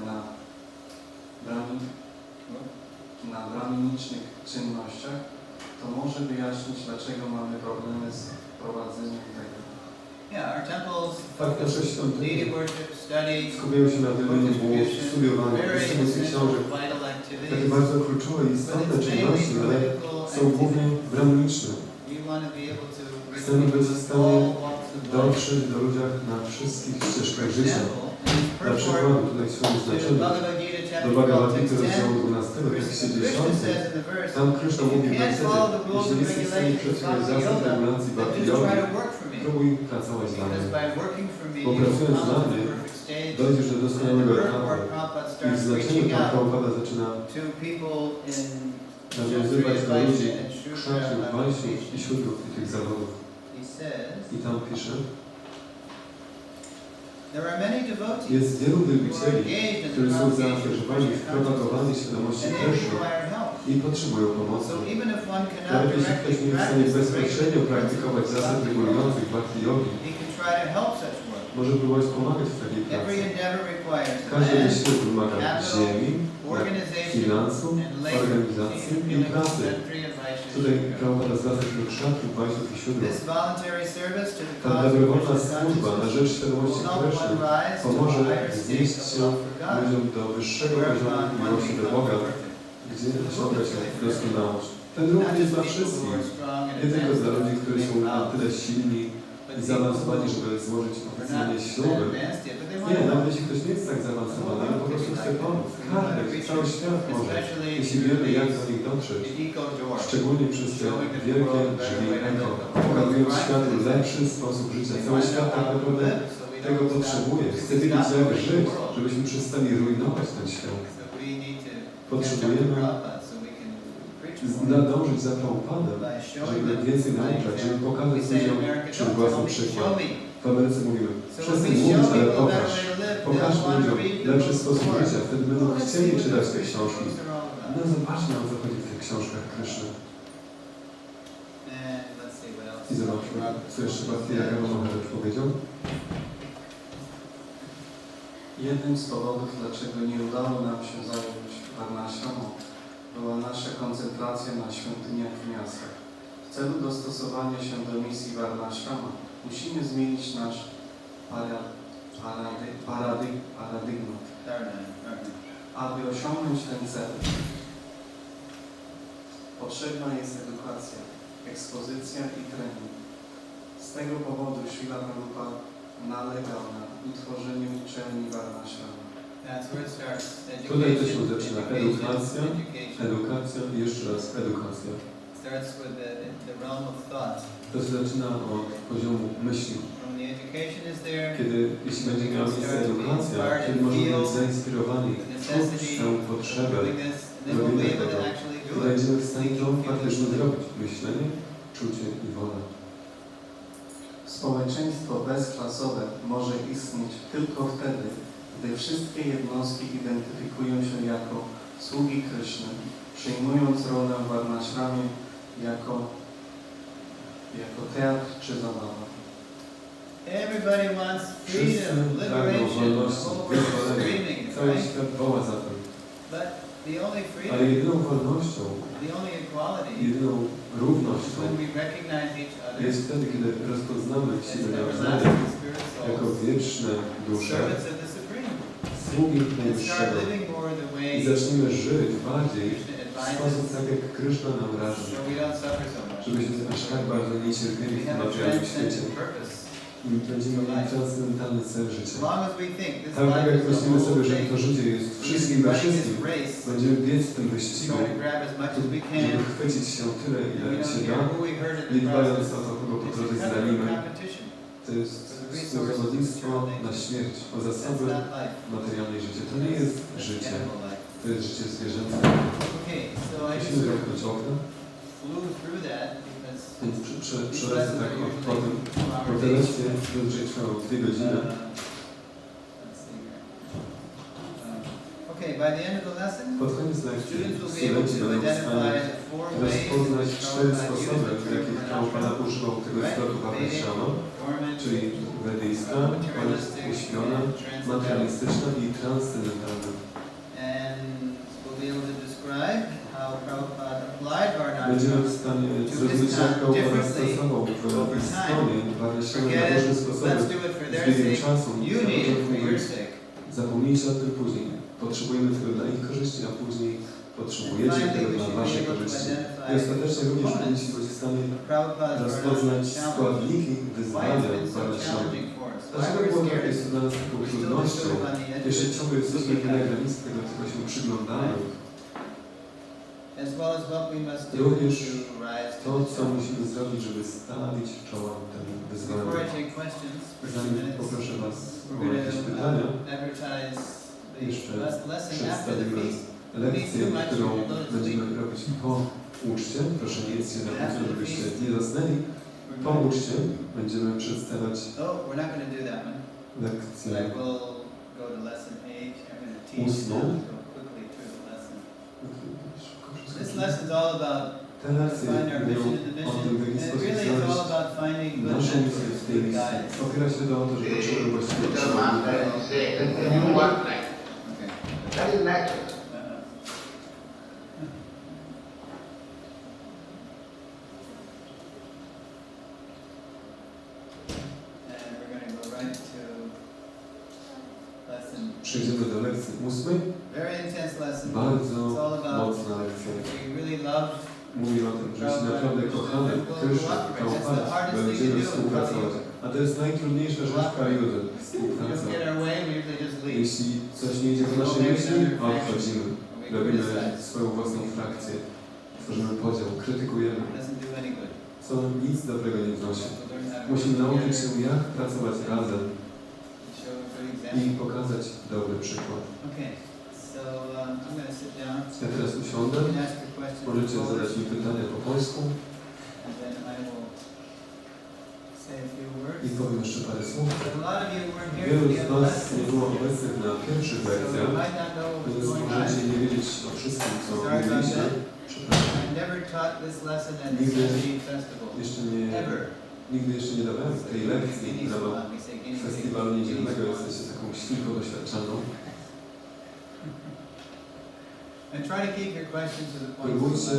na braminicznych czynnościach, to może wyjaśnić, dlaczego mamy problemy z prowadzeniem tego. Yeah, our temples Tak, nasze focus świątynie deity worship, study, skupiają się na wymianie błogów, studiowaniu, very dystrybucji essential, książek. vital Takie activities. bardzo kluczowe i istotne czynności, ale są głównie braminiczne. We want to be able to Chcemy być w stanie all walks of life. dotrzeć do ludzi na wszystkich ścieżkach życia. Dla przykładu, tutaj są To znaczone Bhagavad Gita do chapter 12, Bhagavad Gita text 10, rozdziału 12, tekście Krishna 10. says in the verse, Tam Krishna mówi w you can't wersecie, follow the rules jeśli and nie jesteś w stanie regulations of przestrzegać Bhakti zasad Yoga, regulacji then Bhakti just try Yogi, to work for me. próbuj pracować dla Because mnie. by working for me, Bo you pracując come dla to mnie, the perfect stage. dojdziesz do And the doskonałego etapu. purport Prabhupada I w starts znaczeniu reaching Pan out Prabhupada zaczyna to people in nawiązywać do ludzi and krzaków, wajsiów i siódrów i tych zawodów. He says, I tam pisze, there are many devotees jest wielu who are wielbicieli, engaged in którzy the są propagation of zaangażowani w Krishna propagowanie consciousness, świadomości and they Kryszny require help. i potrzebują pomocy. So even if one cannot Nawet jeśli ktoś directly nie jest w stanie practice the bezpośrednio regular praktykować principles zasad of regulujących Bhakti Yogi, he can try to help such work. może próbować pomagać w takiej Every pracy. endeavor requires Każdy land, wysiłek wymaga ziemi, organization, finansów, and labor. organizacji i pracy. Tutaj Prabhupada zwraca się do krzaków, wajsiów i siódrów. This voluntary service to the Ta cause of dobrowolna Krishna służba na consciousness rzecz świadomości will help Kryszny one rise to a pomoże higher state wznieść of się love for God, ludziom do wyższego poziomu whereupon one miłości do becomes Boga, perfect. gdzie osiąga się doskonałość. Ten ruch Not jest just dla people who wszystkich, are strong and nie tylko advanced dla ludzi, enough to którzy są make na vows, tyle silni but i people zaawansowani, who żeby złożyć are not oficjalnie that śluby. advanced yet, but they want Nie, to nawet help. jeśli ktoś nie jest tak zaawansowany, on po prostu chce pomóc. Każdy, cały świat może, jeśli wiemy, jak do nich dotrzeć. The eco door. Szczególnie przez te wielkie drzwi eko, pokazując światu lepszy sposób życia. Cały świat tak naprawdę tego potrzebuje. Chce wiedzieć, jak żyć, żebyśmy przestali rujnować ten świat. Potrzebujemy nadążyć za Prabhupadem, żeby więcej nauczać, żeby pokazać ludziom przez własny przykład. W Ameryce mówimy, przestań mówić, ale pokaż. Pokaż ludziom lepszy sposób życia. Wtedy będą chcieli czytać te książki. No zobaczmy, o co chodzi w tych książkach Kryszny. I zobaczmy, co jeszcze Bhakti Maharaj powiedział. Jednym z powodów, dlaczego nie udało nam się zająć Varnashramą, była nasza koncentracja na świątyniach w miastach. W celu dostosowania się do misji Varnashrama musimy zmienić nasz paradygmat. Aby osiągnąć ten cel, potrzebna jest edukacja, ekspozycja i trening. Z tego powodu Śrila Prabhupada nalegał na utworzeniu uczelni Varnashrama. Tutaj to się zaczyna edukacja, edukacja i jeszcze raz edukacja. To się zaczyna od poziomu myśli. Kiedy, jeśli będzie miała miejsce edukacja, kiedy możemy być zainspirowani, czuć tę potrzebę robienia tego, i będziemy w stanie to faktycznie zrobić. Myślenie, czucie i wola. Społeczeństwo bezklasowe może istnieć tylko wtedy, gdy wszystkie jednostki identyfikują się jako sługi Kryszny, przyjmując rolę w Varnashramie jako teatr czy zabawa. Wszyscy pragną wolności, wyzwolenia. Cały świat woła za tym. Ale jedyną wolnością, jedyną równością jest wtedy, kiedy rozpoznamy siebie nawzajem jako wieczne dusze, sługi Najwyższego i zaczniemy żyć bardziej w sposób tak, jak Kryszna nam raży, żebyśmy aż tak bardzo nie cierpieli w tym materialnym świecie. I będziemy mieli transcendentalny cel życia. Tak jak myślimy sobie, że to życie jest wszystkim we wszystkim, będziemy biec w tym wyścigu, żeby chwycić się tyle, ile się da, nie dbając o to, kogo po drodze zranimy. To jest współzawodnictwo na śmierć, o zasoby materialnej życia. To nie jest życie, to jest życie zwierzęce. Musimy zamknąć okno. Więc przelecę tak po tym, bo te lekcje zazwyczaj trwały 2 godziny. by the end of the lesson, Pod koniec lekcji students will be able studenci to będą w identify stanie the 4 ways in rozpoznać which 4 Prabhupada sposoby, used w the jakich term Prabhupada nasz, używał tego zwrotu Vajrashama, czyli wedyjska, uśpiona, materialistyczna i transcendentalna. and we'll be able to describe how Prabhupada applied Będziemy w Varnashram stanie zrozumieć, jak Prabhupada stosował w istonie Varnashama na różne sposoby let's do it for z their biegiem sake, czasu. you Na need it początku for your mówić, sake. zapomnijcie o tym później. Potrzebujemy tego dla ich korzyści, a później potrzebujecie tego dla waszej korzyści. I ostatecznie również powinniście być w stanie rozpoznać składniki wyzwania Varnashamy. Dlaczego było to jest dla nas taką trudnością? Jeszcze ciągle jesteśmy na granicy tego, czego się przyglądamy. Również to, co musimy zrobić, żeby stawić czoła temu wyzwaniu. Zanim poproszę Was o jakieś pytania, jeszcze przedstawimy lekcję, którą będziemy robić po uczcie. Proszę nie jedzcie na uczcie, żebyście nie zasnęli. Po uczcie będziemy przedstawiać lekcję 8. This lesson is all about Te lekcje finding our mission mówią in the o tym, w mission. jaki It sposób really is all znaleźć about finding good naszą misję w tej mentors, misji. guides. Opiera się to o to, że potrzebujemy właściwie The master is saying that you want like. Okay. That is natural. And we're going to go right to lesson. Przejdziemy do lekcji 8. Very intense lesson. Bardzo It's all about mocna lekcja. we really love. Mówi o tym, że jeśli naprawdę kochamy Kryszna, Prabhupada, będziemy współpracować. A to jest najtrudniejsza rzecz w Kali-judze. If we Współpraca. don't get our way, we usually just leave. Jeśli coś nie idzie po naszej myśli, odchodzimy. Robimy swoją własną frakcję. Tworzymy podział, krytykujemy, It doesn't do any good. co nic dobrego nie wnosi. So learn how to Musimy work nauczyć together, się, jak pracować razem show a good i example. pokazać dobry przykład. Okay, so I'm going to sit down. Ja teraz usiądę, You can ask your questions możecie in zadać Polish, mi pytania po polsku and then I will say a few words. i powiem jeszcze parę słów. But a lot of you weren't here Wielu for the z other Was nie lessons, było obecnych na pierwszych so you lekcjach, might not know what's więc going możecie on. nie wiedzieć o wszystkim, co Sorry about mówiliśmy. that. Przepraszam. I never taught this lesson at the Nigdy Sunday festival. Ever. Nigdy jeszcze nie dawałem tej lekcji Guineas na one, we say Guineas festiwalu niedzielnego. one. Jesteście taką świnką doświadczoną. And try to keep your questions to the point. Próbujcie,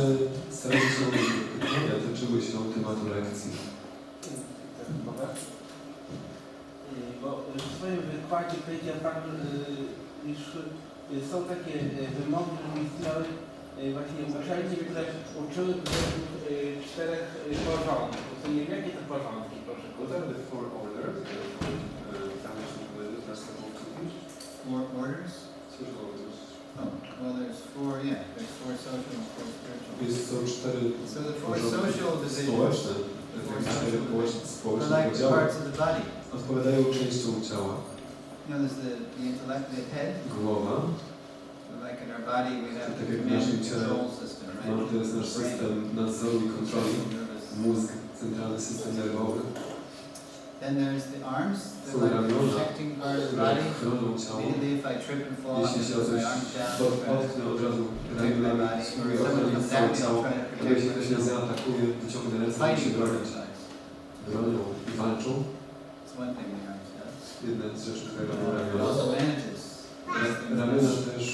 starajcie się, żeby pytania dotyczyły się tematu lekcji. Bo w swoim wykładzie powiedział Pan, iż są takie wymogi, żeby istniały właśnie uczelnie, które uczyły według 4 porządków. To nie wiem, jakie to porządki, proszę. What are the 4 orders that are supposed to teach? 4 orders? Social orders. Oh, well, there's 4, yeah, there's 4 social and 4 spiritual. Są 4 So the 4 social divisions społeczne. Te 4 społeczne are like podziały parts of the body. odpowiadają częścią ciała. You know, there's the intellect, the head. Głowa. Like in our body, we have the Tak jak w command naszym and ciele control system, right? mamy teraz nasz system nadzoru i kontroli, Nervous. mózg, centralny system nerwowy, Then there's the arms, Są they're like the ramiona, protecting part of the które body. chronią ciało. Immediately if I trip and fall, I Jeśli się o put coś my arms down, potknę od razu protect my ramionami, body. spróbuję Or someone ochronić comes całe at me, ciało, I'm trying to ale jeśli protect ktoś mnie myself. zaatakuje, wyciągnę ręce, żeby się Fighting bronić. exercise. Bronią i walczą. It's one thing the arms does. Jedna z rzeczy, które robią It ramiona. also manages. Ramiona też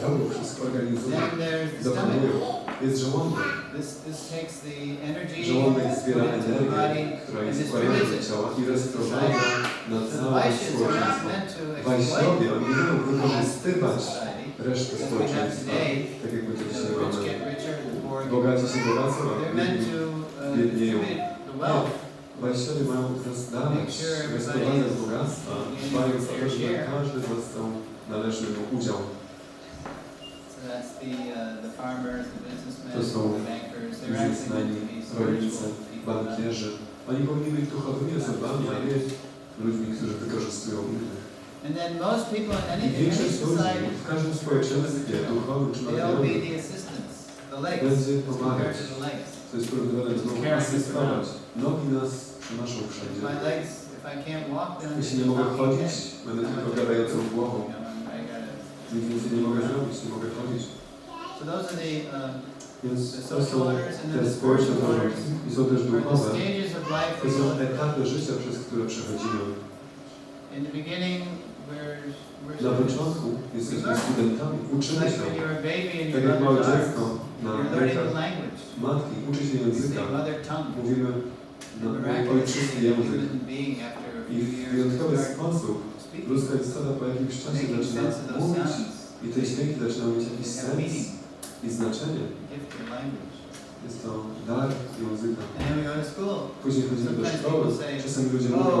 robią wszystko, organizują, Then there's the dokonują. stomach. Jest żołądek. This takes the energy, Żołądek put zbiera it into the body, energię, która and jest składana distributes do it. ciała i rozprowadza na So the całe Vaishyas are not społeczeństwo. meant to exploit Wajśniowie, oni nie będą the wykorzystywać society. resztę As we have społeczeństwa, today, tak jak my to the dzisiaj rich mamy. get richer, the poor get Bogaci się poorer. bogacą, a They're meant biedni to biednieją. distribute the wealth. Wajśniowie mają rozdawać, rozprowadzać bogactwa, dbając o to, żeby każdy dostał należny mu udział. So that's the farmers, the businessmen, To są the bankers. They're actually meant to biznesmeni, be rolnicy, spiritual people. bankierzy. Oni powinni być duchowymi osobami, a nie ludźmi, którzy wykorzystują innych. And then most people in I any większość ludzi society, w każdym społeczeństwie, duchowym czy they'll be materialnym, the assistants, the legs, będzie compared pomagać. to the legs. To jest porównywane z nogą asystować. Nogi nas przenoszą wszędzie. My legs, if I can't walk, then Jeśli nie mogę chodzić, będę tylko gadającą głową. I gotta Nic więcej nie mogę zrobić, nie mogę chodzić. So those are the Więc the to są social orders and then te the społeczne spiritual orders. porządki i są też Are the duchowe. stages of life To we są go through. etapy życia, przez które przechodzimy. In the beginning, we're Na students. początku jesteśmy studentami, uczymy Like się. when you're a baby in Tak your jak małe mother's arms, dziecko na you're learning the rękach language. matki, uczy się You języka. say mother tongue. Mówimy na ojczysty Miraculously, a język. human being after a I few w years wyjątkowy starts sposób speaking, ludzka istota po jakimś czasie making zaczyna sense of those mówić sounds. i te dźwięki zaczynają mieć jakiś They have sens meaning. i znaczenie. Gift of language. Jest to dar języka. And then we go to school. Później chodzimy do Sometimes szkoły. people say, Czasem ludzie mówią,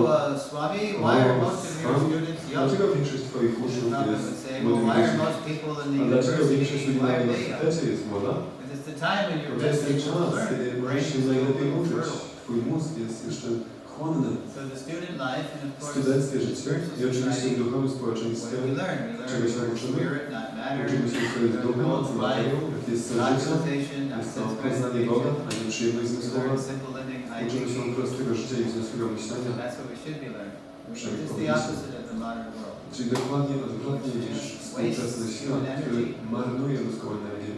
Swami, why are most of your Swami, students young? dlaczego większość Twoich And uczniów Prabhupada jest would say, młodymi why are ludźmi? most people in the A dlaczego większość university, ludzi na why are they young? uniwersytecie jest młoda? Because it's the time when Bo you're to jest best ten able to czas, learn. kiedy Your brain możesz is się still najlepiej fertile. uczyć. Twój mózg jest jeszcze chłonny. So the student life and of course Studenckie życie i oczywiście w duchowym what społeczeństwie do we learn? We czego learn się word uczymy? spirit, not matter. Uczymy się, co jest duchem, a co materią, jakie jest cel życia. Actualization, not Jest to sense poznanie Boga, gratification. a nie przyjemność We zmysłowa. learn simple living, high Uczymy się thinking. prostego życia i wzniosłego myślenia. That's what we should be learning. It's Przynajmniej the opposite of the modern world. Czyli dokładnie odwrotnie niż współczesny świat, który marnuje ludzką energię.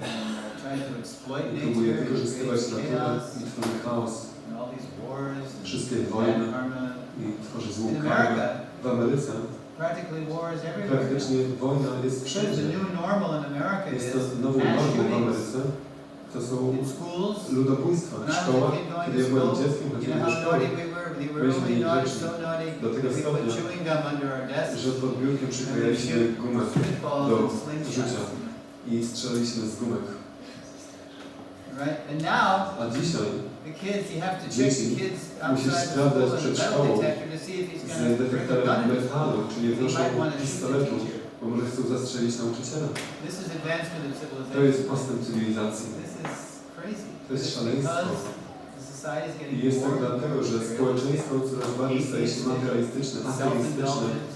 Trying to exploit I próbuje nature, wykorzystywać create naturę chaos, i tworzy chaos. and all these wars, and Wszystkie bad wojny karma. i tworzy złą In karmę. America, W Ameryce practically war is everywhere. praktycznie wojna jest There's wszędzie. a new normal in America Jest is to nową mass normą w shootings Ameryce. To są in schools. ludobójstwa When w I was a szkołach. kid going Kiedy to ja byłem school, dzieckiem, you chodziłem know do how szkoły, naughty we were? We were Byliśmy really naughty, niegrzeczni. so naughty. Do tego We put stopnia, chewing gum under our desks. że pod biurkiem przyklejaliśmy gumę Spitballs do and slingshots. rzucia i strzelaliśmy z gumek. Right? And now, A dzisiaj the kids, you have to check the Dzieci kids musisz outside the sprawdzać school przed in a metal szkołą detector to see if he's z going to bring a gun detektorem into metalu, school. czy nie He wnoszą might want to shoot the pistoletu, teacher. bo może chcą zastrzelić nauczyciela. This is advancement of To civilization. jest postęp cywilizacji. This is crazy. To jest It's szaleństwo. because the society is I getting jest tak more dlatego, że społeczeństwo coraz bardziej staje się materialistyczne, ateistyczne, self-indulgent.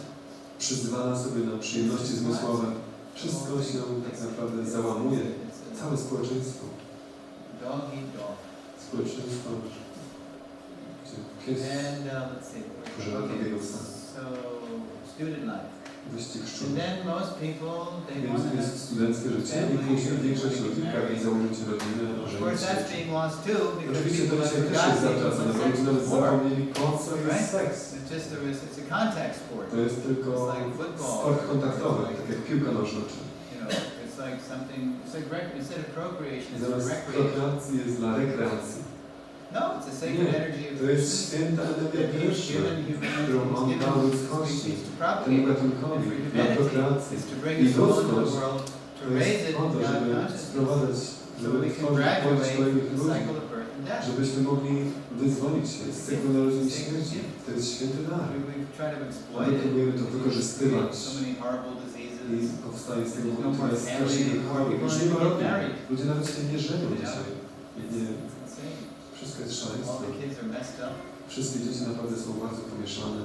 przyzwala sobie na przyjemności zmysłowe. Wszystko się tak naprawdę załamuje. Całe społeczeństwo. Dog eat dog. Społeczeństwo, gdzie pies And let's see. pożera drugiego psa. So student life. Wyścig And szczurów. then most people they want Więc to jest have. studenckie życie i później większość ludzi pragnie założyć rodzinę, Of ożenić course, that's się. being lost too because Oczywiście to people have dzisiaj też jest forgotten zatracane, what bo sex ludzie nawet is for. zapomnieli, po co jest seks. It's just it's a contact sport. To jest tylko It's like football. sport kontaktowy, tak jak piłka nożna. You know, it's like something. It's like instead of procreation, it's Zamiast recreation. prokreacji jest dla rekreacji. No, it's a sacred energy of To jest święta energia Krishna, którą on dał ludzkości, temu gatunkowi, na prokreację. I ludzkość to to raise jest it po to, in God żeby consciousness, sprowadzać, so żeby we can tworzyć płeć graduate kolejnych the ludzi, cycle of birth and death. żebyśmy mogli wyzwolić się z cyklu narodzin śmierci. To jest święty dar. We try to My exploit it. próbujemy to wykorzystywać. So many horrible I diseases. powstaje z tego No powodu more tyle straszliwych family, chorób. people Już nie ma don't get rodzin. married. Ludzie nawet się nie żenią dzisiaj. I nie, It's insane. wszystko jest All szaleństwo. the kids are messed up. Wszystkie dzieci naprawdę są bardzo pomieszane.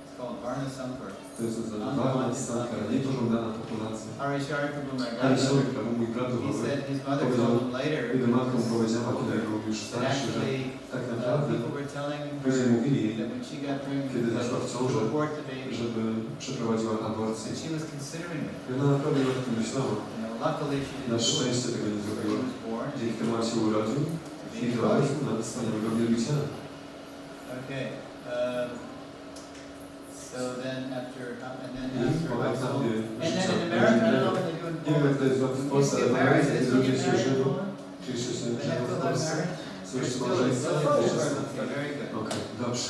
It's called Varna Sampar. To jest nazywana sankara, niepożądana populacja. Harishari Prabhu, my Ale grandmother, Śrila Prabhu, mój brat he duchowy, said his mother told him later jego matką powiedziała, kiedy był już that starszy, że actually tak naprawdę people were telling ludzie her mówili, that when she got pregnant, kiedy zaszła w to ciążę, abort the baby. żeby przeprowadziła aborcję. And she was considering it. I ona naprawdę nad tym myślała. You know, luckily she Na didn't do it. szczęście tego nie She zrobiła. was born. Dzięki temu on się urodził i doradził na wspaniałego wielbiciela. Okay. So then after I po high school, etapie and życia then in America, I don't know rodzinnego, what they do in nie wiem jak to jest w Poland. Polsce, ale w Ameryce, kiedy ludzie się żenią, They czy jeszcze się have żenią to w love Polsce, marriage. są They're jeszcze still małżeństwa. okay, very good. Okej, dobrze.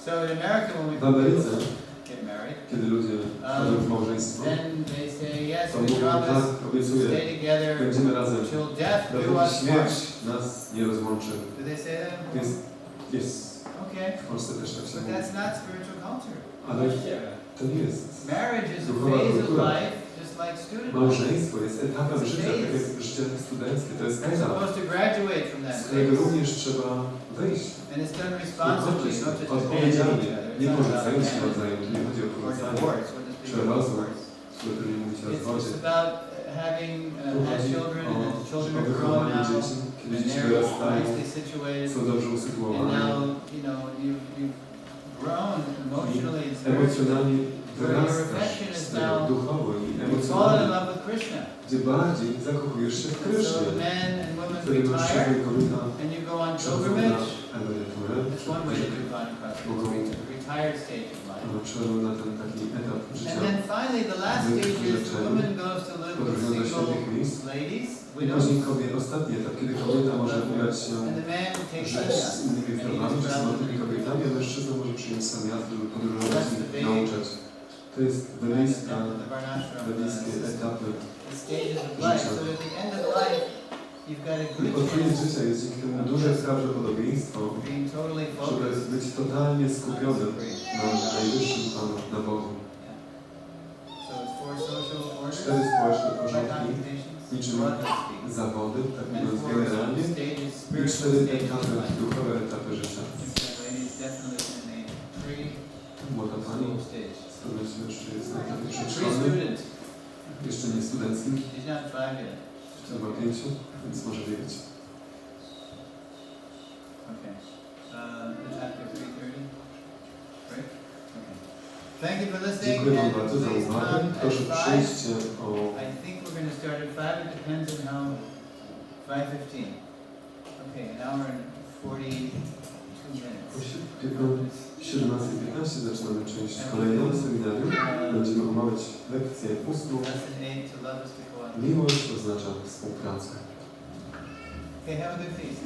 So in America, when we W Ameryce, get married, kiedy ludzie wchodzą w małżeństwo, then they say yes, to we mówią tak, promise to obiecuję, stay together będziemy razem, till death do dopóki us śmierć part. nas nie rozłączy. Do they say that? Jest, Okay, w Polsce też tak się but mówi. that's not spiritual culture. Ale to nie jest. Marriage is a Duchowa phase of kultura. life, just like student life. Małżeństwo jest etapem życia, tak jak życie studenckie. To jest We're etap, supposed to graduate from that z którego phase. również trzeba wyjść. And it's done I responsibly, chodzić not just odpowiedzialnie, nie It's porzucając się not about nawzajem. Tu nie chodzi o or porzucanie, divorce, what does czy people rozwój, divorce? które nie mówić o It's rozwodzie. about having Tu had chodzi children and then the o children are grown wychowanie now dzieci, kiedy and dzieci they're dorastają, nicely situated są dobrze and usytuowane. now, you know, you've grown emotionally and spiritually. Emocjonalnie wyrastasz z tego duchowo i You fall in emocjonalnie, love with Krishna. gdzie bardziej zakochujesz się w So Krysznie. men and women Wtedy mężczyzna retire i kobieta and you go on przechodzą na pilgrimage. emeryturę, That's one way to divine crossroads, the retired stage of life. przechodzą na ten taki etap And życia. then finally, the last stage is the woman goes to live with Podróżują do świętych single miejsc. ladies, I widows, później ostatni etap, kiedy kobieta może udać się and the man takes żyć z sannyas. innymi And he formami, czy goes z travel samotnymi to kobietami, a mężczyzna może przyjąć sannyas, żeby podróżować That's the i big- nauczać. To jest wedyjskie etapy. the stages of life. So at the end of life, you've got a I good pod koniec chance życia jest dzięki temu duże prawdopodobieństwo, of being totally żeby focused. być totalnie skupionym na najwyższym Panu, na Bogu. So it's four social orders, 4 społeczne like porządki, occupations, niczym broadly speaking. zawody, tak And mówiąc four generalnie, stages, i spiritual 4 stages etapy, of life. duchowe etapy życia. This lady is definitely in a Młoda Pani pre-school stage. z pewnością jeszcze jest na etapie przedszkolnym, Pre-student. jeszcze nie studenckim, She's not 5 yet. jeszcze ma 5, więc może wiedzieć. Okay. It's after 3:30? Right? Okay. Thank you for listening. Dziękuję Wam And bardzo za please uwagę. come Proszę at 5. przyjście o I think we're going to start at 5. It depends on how. 5:15. Okay, an hour and 42 minutes. 17:15 zaczynamy część kolejną seminarium. Będziemy omawiać lekcję ustów. Lesson 8, to love is to cooperate. Miłość oznacza współpracę. Okay, have a good feast.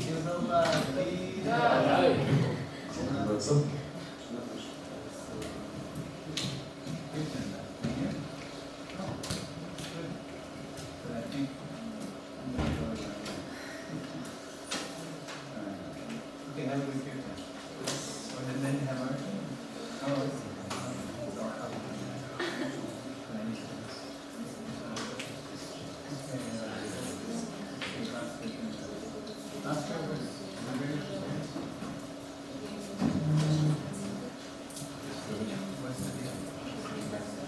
Śrila Prabhupada. Dziękuję bardzo. Your turn now. Right here? Oh, good. But I think I'm going to go around here. All right. Okay, have a good kirtan. Or did men have our turn? Oh, it's our Oscar, what's the deal?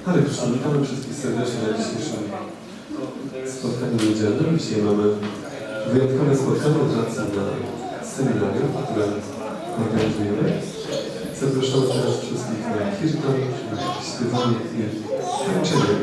Hare Krishna, witamy wszystkich serdecznie na dzisiejszym spotkaniu niedzielnym. Dzisiaj mamy wyjątkowe spotkanie z racji na seminarium, które organizujemy. Zapraszamy teraz wszystkich na kirtan, na śpiewanie i tańczenie.